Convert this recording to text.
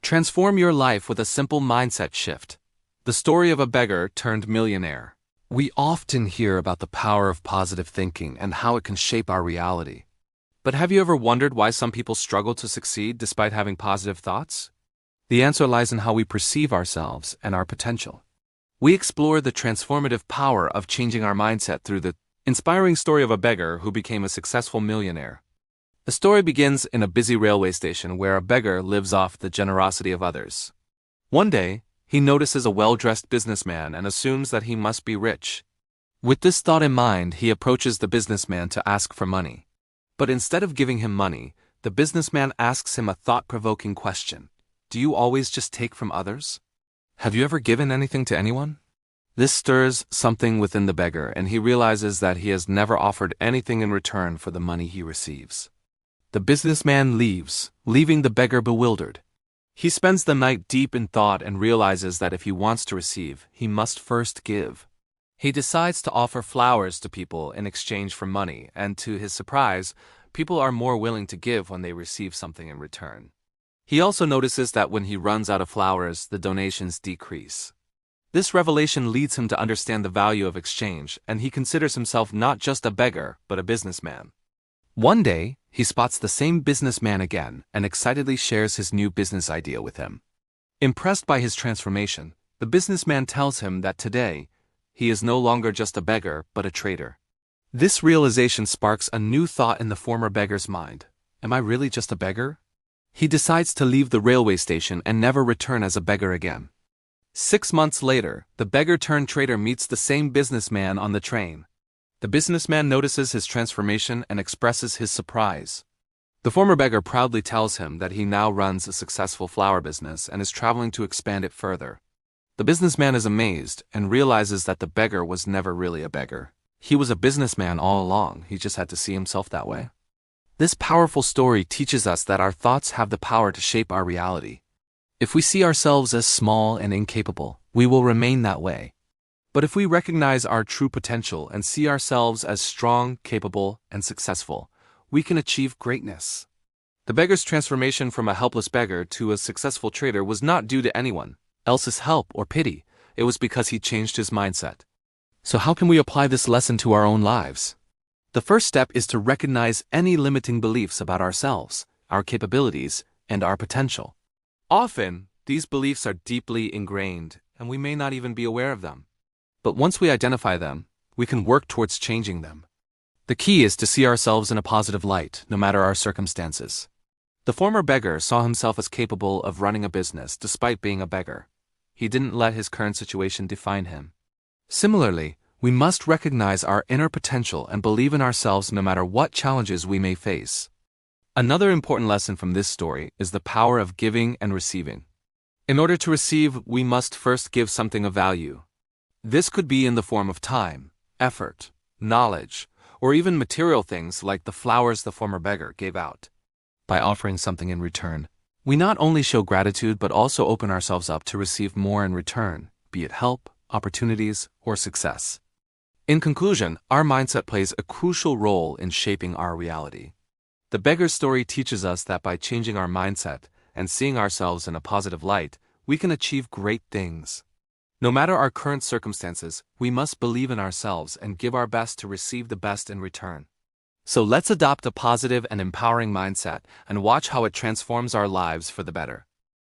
Transform your life with a simple mindset shift. The story of a beggar turned millionaire. We often hear about the power of positive thinking and how it can shape our reality. But have you ever wondered why some people struggle to succeed despite having positive thoughts? The answer lies in how we perceive ourselves and our potential. We explore the transformative power of changing our mindset through the inspiring story of a beggar who became a successful millionaire. The story begins in a busy railway station where a beggar lives off the generosity of others. One day, he notices a well-dressed businessman and assumes that he must be rich. With this thought in mind, he approaches the businessman to ask for money. But instead of giving him money, the businessman asks him a thought-provoking question. Do you always just take from others? Have you ever given anything to anyone? This stirs something within the beggar, and he realizes that he has never offered anything in return for the money he receives. The businessman leaves, leaving the beggar bewildered. He spends the night deep in thought and realizes that if he wants to receive, he must first give. He decides to offer flowers to people in exchange for money, and to his surprise, people are more willing to give when they receive something in return. He also notices that when he runs out of flowers, the donations decrease. This revelation leads him to understand the value of exchange, and he considers himself not just a beggar, but a businessman. One day, he spots the same businessman again and excitedly shares his new business idea with him. Impressed by his transformation, the businessman tells him that today, he is no longer just a beggar, but a trader. This realization sparks a new thought in the former beggar's mind. Am I really just a beggar? He decides to leave the railway station and never return as a beggar again. 6 months later, the beggar-turned-trader meets the same businessman on the train. The businessman notices his transformation and expresses his surprise. The former beggar proudly tells him that he now runs a successful flower business and is traveling to expand it further. The businessman is amazed and realizes that the beggar was never really a beggar. He was a businessman all along, he just had to see himself that way. This powerful story teaches us that our thoughts have the power to shape our reality. If we see ourselves as small and incapable, we will remain that way. But if we recognize our true potential and see ourselves as strong, capable, and successful, we can achieve greatness. The beggar's transformation from a helpless beggar to a successful trader was not due to anyone else's help or pity. It was because he changed his mindset. So how can we apply this lesson to our own lives? The first step is to recognize any limiting beliefs about ourselves, our capabilities, and our potential. Often, these beliefs are deeply ingrained, and we may not even be aware of them. But once we identify them, we can work towards changing them. The key is to see ourselves in a positive light, no matter our circumstances. The former beggar saw himself as capable of running a business despite being a beggar. He didn't let his current situation define him. Similarly, we must recognize our inner potential and believe in ourselves no matter what challenges we may face. Another important lesson from this story is the power of giving and receiving. In order to receive, we must first give something of value. This could be in the form of time, effort, knowledge, or even material things like the flowers the former beggar gave out. By offering something in return, we not only show gratitude but also open ourselves up to receive more in return, be it help, opportunities, or success. In conclusion, our mindset plays a crucial role in shaping our reality. The beggar's story teaches us that by changing our mindset and seeing ourselves in a positive light, we can achieve great things. No matter our current circumstances, we must believe in ourselves and give our best to receive the best in return. So let's adopt a positive and empowering mindset and watch how it transforms our lives for the better.